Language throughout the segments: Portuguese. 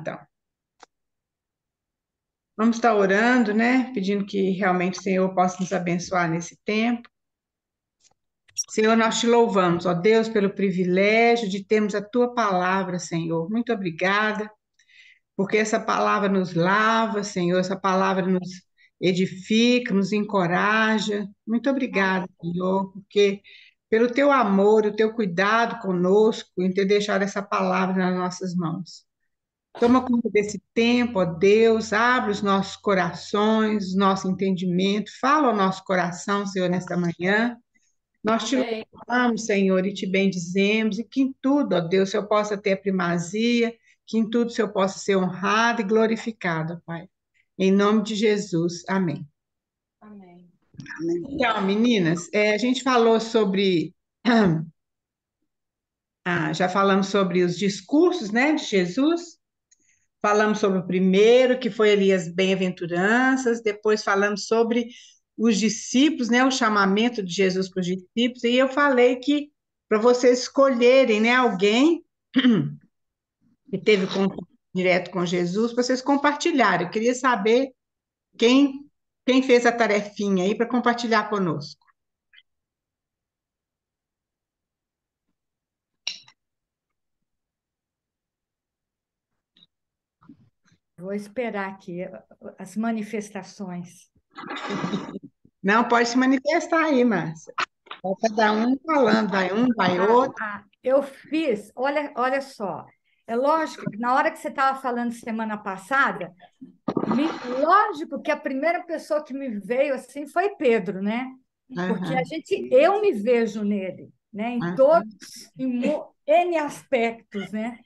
então. Vamos estar orando, né? Pedindo que realmente o Senhor possa nos abençoar nesse tempo. Senhor, nós te louvamos, ó Deus, pelo privilégio de termos a tua palavra, Senhor. Muito obrigada, porque essa palavra nos lava, Senhor, essa palavra nos edifica, nos encoraja. Muito obrigada, Senhor, porque pelo teu amor, o teu cuidado conosco, em ter deixado essa palavra nas nossas mãos. Toma conta desse tempo, ó Deus, abre os nossos corações, nosso entendimento, fala ao nosso coração, Senhor, nesta manhã. Nós te Amém. louvamos, Senhor, e te bendizemos, e que em tudo, ó Deus, o Senhor possa ter a primazia, que em tudo o Senhor possa ser honrado e glorificado, ó Pai. Em nome de Jesus, amém. Amém. Então, meninas, a gente falou sobre, já falamos sobre os discursos, né, de Jesus. Falamos sobre o primeiro, que foi ali as bem-aventuranças, depois falamos sobre os discípulos, né, o chamamento de Jesus para os discípulos, e eu falei que para vocês escolherem, né, alguém que teve contato direto com Jesus, para vocês compartilharem. Eu queria saber quem, quem fez a tarefinha aí para compartilhar conosco. Vou esperar aqui as manifestações. Não, pode se manifestar aí, Márcia. Vai cada um falando, vai um, vai outro. Eu fiz, olha só. É lógico que na hora que você estava falando semana passada, lógico que a primeira pessoa que me veio assim foi Pedro, né? Porque Aham, eu me vejo nele, né? Em aham, todos, N aspectos, né?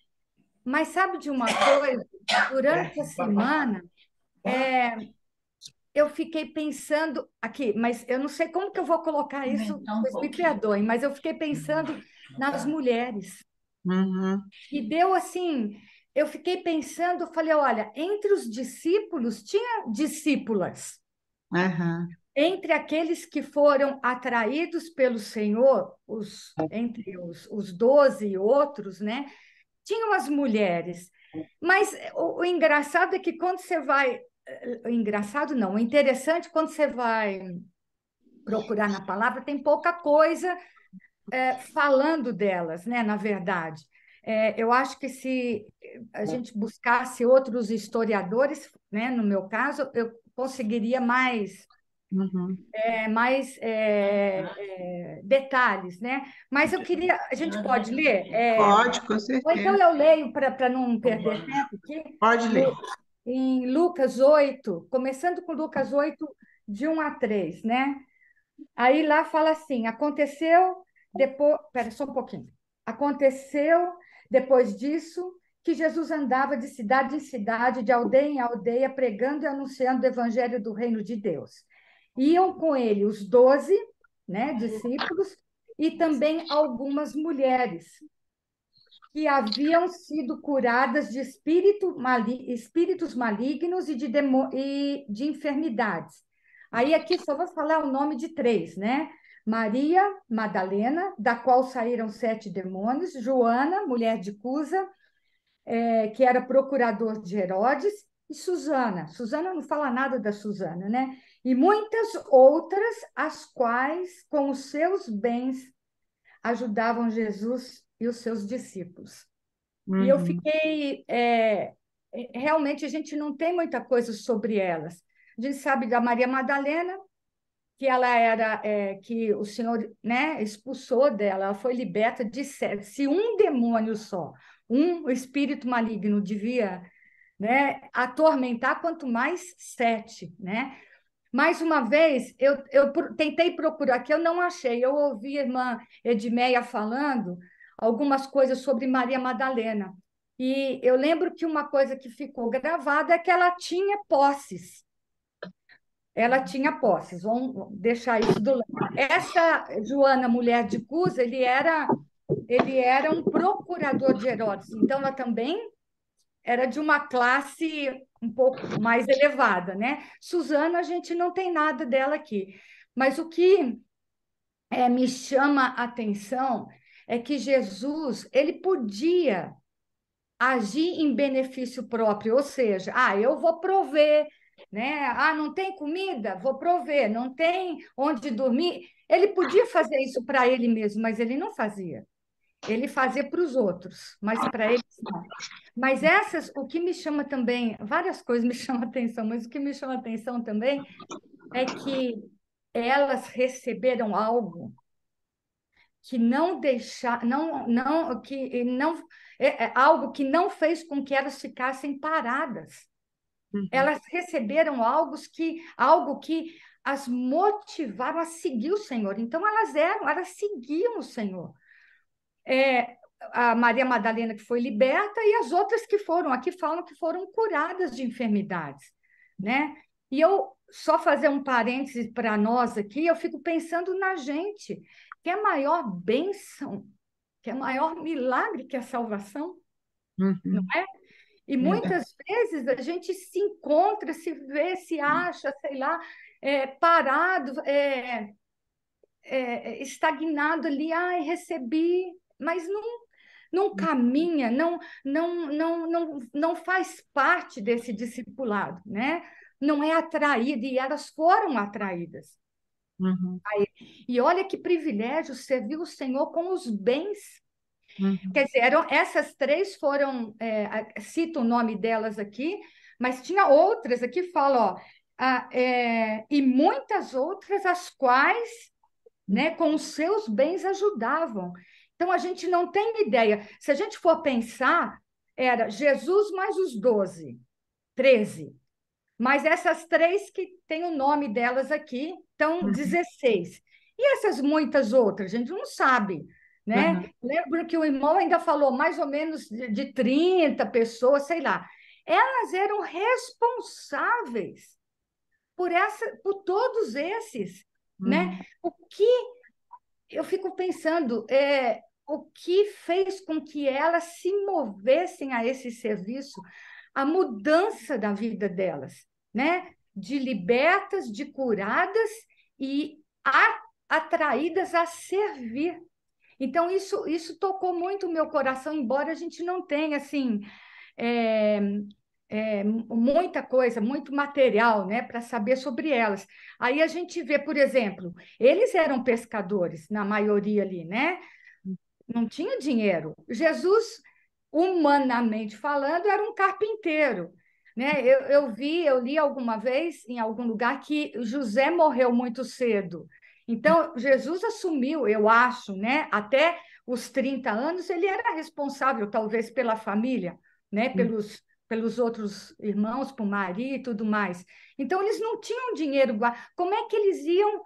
Mas sabe de uma coisa? Durante a semana, eu fiquei pensando aqui, mas eu não sei como que eu vou colocar isso, vocês me perdoem, mas eu fiquei pensando nas mulheres. uhum, E deu assim, eu fiquei pensando, eu falei, olha, entre os discípulos tinha discípulas. aham, Entre aqueles que foram atraídos pelo Senhor, entre os 12 e outros, né? Tinham as mulheres. Mas o engraçado é que quando você vai. O engraçado não, o interessante, quando você vai procurar na palavra, tem pouca coisa falando delas, né? Na verdade. Eu acho que se a gente buscasse outros historiadores, né? No meu caso, eu conseguiria uhum. detalhes, né? Mas eu queria, a gente pode ler? Pode, com Ou então certeza. eu leio para não perder tempo aqui, Pode ler. em Lucas 8, começando com Lucas 8, de 1 a 3, né? Aí lá fala assim: aconteceu depois. Espera só um pouquinho. Aconteceu depois disso que Jesus andava de cidade em cidade, de aldeia em aldeia, pregando e anunciando o evangelho do reino de Deus. Iam com ele os 12, né, discípulos, e também algumas mulheres que haviam sido curadas de espíritos malignos e de enfermidades. Aí aqui só vou falar o nome de três, né? Maria Madalena, da qual saíram 7 demônios, Joana, mulher de Cusa, que era procurador de Herodes, e Susana. Susana não fala nada da Susana, né? E muitas outras, as quais, com os seus bens, ajudavam Jesus e os seus discípulos. E eu Uhum, fiquei. Realmente, a gente não tem muita coisa sobre elas. A gente sabe da Maria Madalena, que ela era, que o Senhor, né, expulsou dela, ela foi liberta de 7. Se um demônio só, um espírito maligno devia, né, atormentar, quanto mais 7, né? Mais uma vez, tentei procurar, que eu não achei. Eu ouvi a irmã Edmeia falando algumas coisas sobre Maria Madalena. E eu lembro que uma coisa que ficou gravada é que ela tinha posses. Ela tinha posses. Vamos deixar isso do lado. Essa Joana, mulher de Cusa, ele era um procurador de Herodes. Então, ela também era de uma classe um pouco mais elevada, né? Suzana, a gente não tem nada dela aqui. Mas o que me chama a atenção é que Jesus, ele podia agir em benefício próprio, ou seja, eu vou prover, né? Não tem comida, vou prover, não tem onde dormir. Ele podia fazer isso para ele mesmo, mas ele não fazia. Ele fazia para os outros, mas para eles não. Mas o que me chama também, várias coisas me chamam a atenção, mas o que me chama a atenção também é que elas receberam algo que não deixar, não, que não, algo que não fez com que elas ficassem paradas. Uhum. Elas receberam algo que as motivaram a seguir o Senhor. Então elas seguiam o Senhor. A Maria Madalena que foi liberta e as outras que foram, aqui falam que foram curadas de enfermidades, né? E eu só fazer um parêntese para nós aqui, eu fico pensando na gente, que é a maior bênção, que é o maior milagre que é a salvação, não Uhum. é? E Verdade. muitas vezes a gente se encontra, se vê, se acha, sei lá, parado, estagnado ali, recebi, mas não caminha, não faz parte desse discipulado, né? Não é atraída, e elas foram atraídas. Uhum. E olha que privilégio servir o Senhor com os bens. Uhum. Quer dizer, essas três foram, cito o nome delas aqui, mas tinha outras aqui, fala, ó, e muitas outras, as quais, né, com os seus bens ajudavam. Então, a gente não tem ideia. Se a gente for pensar, era Jesus mais os 12, 13. Mas essas três que tem o nome delas aqui, estão Uhum. 16. E essas muitas outras, a gente não sabe, Uhum. né? Lembro que o irmão ainda falou mais ou menos de 30 pessoas, sei lá. Elas eram responsáveis por todos esses, né? Uhum. O que eu fico pensando, o que fez com que elas se movessem a esse serviço, a mudança da vida delas, né? De libertas, de curadas e atraídas a servir. Então, isso tocou muito o meu coração, embora a gente não tenha, assim, é, muita coisa, muito material, né, para saber sobre elas. Aí a gente vê, por exemplo, eles eram pescadores, na maioria ali, né? Não tinha dinheiro. Jesus, humanamente falando, era um carpinteiro, né? Eu li alguma vez em algum lugar que José morreu muito cedo. Então, Jesus assumiu, eu acho, né? Até os 30 anos, ele era responsável, talvez, pela família, né? Pelos outros irmãos, por Maria e tudo mais. Então, eles não tinham dinheiro. Como é que eles iam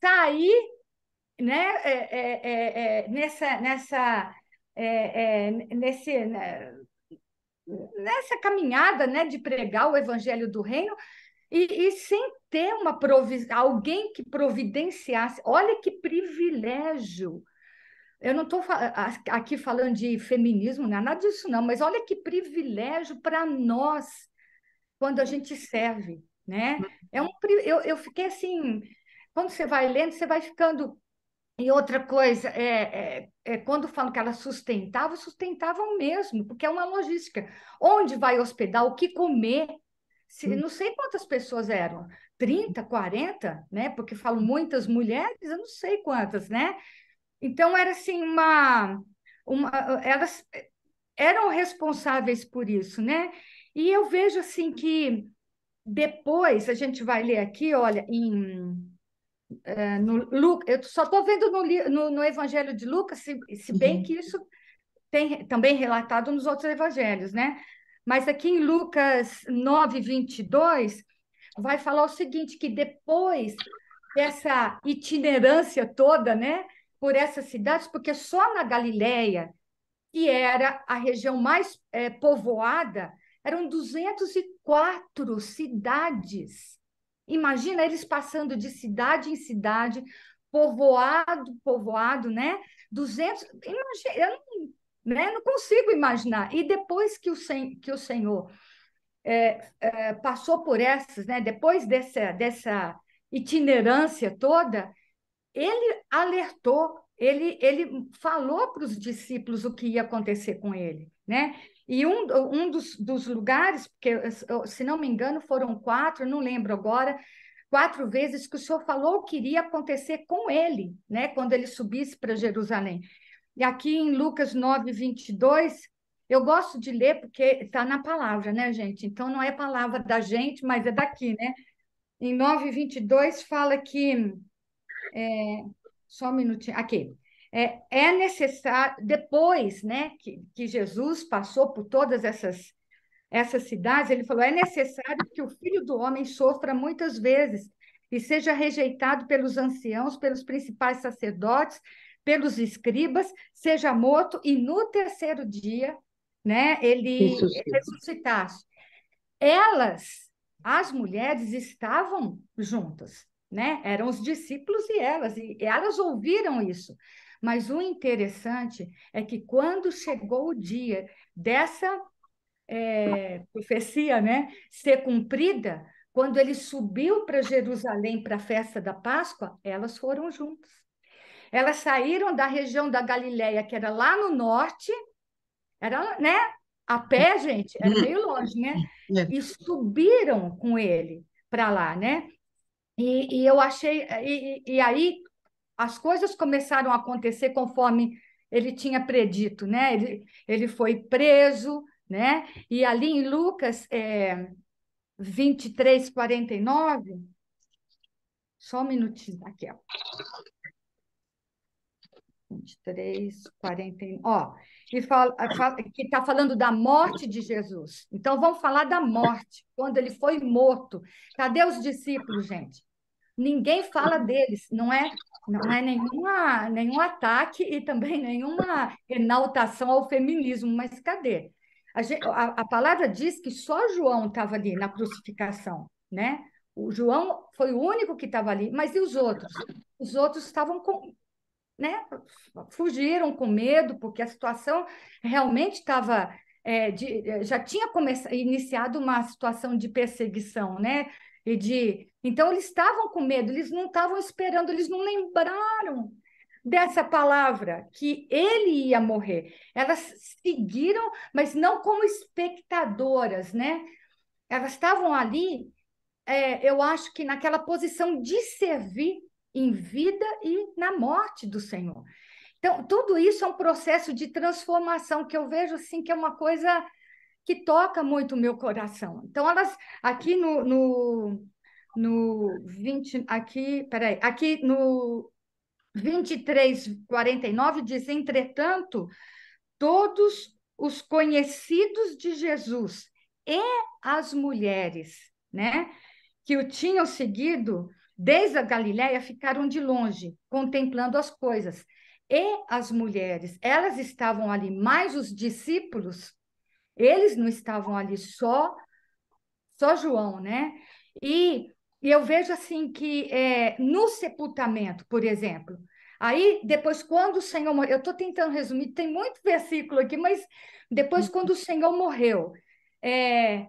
sair, né, nessa caminhada, né, de pregar o evangelho do reino e sem ter alguém que providenciasse? Olha que privilégio! Eu não estou aqui falando de feminismo, não é nada disso, não, mas olha que privilégio para nós quando a gente serve, né? Eu fiquei assim, quando você vai lendo, você vai ficando. E outra coisa, quando falam que elas sustentavam mesmo, porque é uma logística. Onde vai hospedar, o que comer? Uhum. Não sei quantas pessoas eram, 30, 40, né? Porque falam muitas mulheres, eu não sei quantas, né? Então, era assim, uma, elas eram responsáveis por isso, né? E eu vejo assim que depois, a gente vai ler aqui, olha, eu só estou vendo no Evangelho de Lucas, se bem Uhum. que isso tem também relatado nos outros evangelhos, né? Mas aqui em Lucas 9:22 vai falar o seguinte, que depois dessa itinerância toda, né, por essas cidades, porque só na Galileia, que era a região mais povoada, eram 204 cidades. Imagina eles passando de cidade em cidade, povoado, povoado, né? 200, imagina, eu não consigo imaginar. E depois que o Senhor passou por essas, né? Depois dessa itinerância toda, ele alertou, ele falou para os discípulos o que ia acontecer com ele, né? E um dos lugares, porque, se não me engano, foram 4, não lembro agora, 4 vezes que o Senhor falou o que iria acontecer com ele, né? Quando ele subisse para Jerusalém. E aqui em Lucas 9:22, eu gosto de ler porque está na palavra, né, gente? Então não é palavra da gente, mas é daqui, né? Em 9:22 fala que só um minutinho. Aqui. É necessário, depois, né, que Jesus passou por todas essas cidades, ele falou: é necessário que o Filho do Homem sofra muitas vezes e seja rejeitado pelos anciãos, pelos principais sacerdotes, pelos escribas, seja morto e no terceiro dia, né, ele Isso, sim. ressuscitasse. Elas, as mulheres, estavam juntas, né? Eram os discípulos e elas ouviram isso. Mas o interessante é que quando chegou o dia dessa profecia, né, ser cumprida, quando ele subiu para Jerusalém para a festa da Páscoa, elas foram juntas. Elas saíram da região da Galileia, que era lá no norte, era, né? A pé, gente, era Hum, meio longe, né? é. E subiram com ele para lá, né? E eu achei. E aí as coisas começaram a acontecer conforme ele tinha predito, né? Ele foi preso, né? E ali em Lucas 23:49, só um minutinho, aqui, ó. 23:49. Ó, que está falando da morte de Jesus. Então, vamos falar da morte, quando ele foi morto. Cadê os discípulos, gente? Ninguém fala deles, não é nenhum ataque e também nenhuma enaltação ao feminismo, mas cadê? A palavra diz que só João estava ali na crucificação, né? O João foi o único que estava ali, mas e os outros? Os outros estavam com, né, fugiram com medo, porque a situação realmente estava. Já tinha iniciado uma situação de perseguição, né? Então, eles estavam com medo, eles não estavam esperando, eles não lembraram dessa palavra, que ele ia morrer. Elas seguiram, mas não como espectadoras, né? Elas estavam ali, eu acho que naquela posição de servir em vida e na morte do Senhor. Então, tudo isso é um processo de transformação que eu vejo assim que é uma coisa que toca muito o meu coração. Então, elas aqui no 20, aqui, peraí, aqui no 23:49 diz: entretanto, todos os conhecidos de Jesus e as mulheres, né, que o tinham seguido desde a Galiléia ficaram de longe, contemplando as coisas. E as mulheres, elas estavam ali, mais os discípulos, eles não estavam ali, só João, né? E, e eu vejo assim que no sepultamento, por exemplo, aí depois quando o Senhor morreu, eu estou tentando resumir, tem muito versículo aqui, mas depois quando o Senhor morreu, é,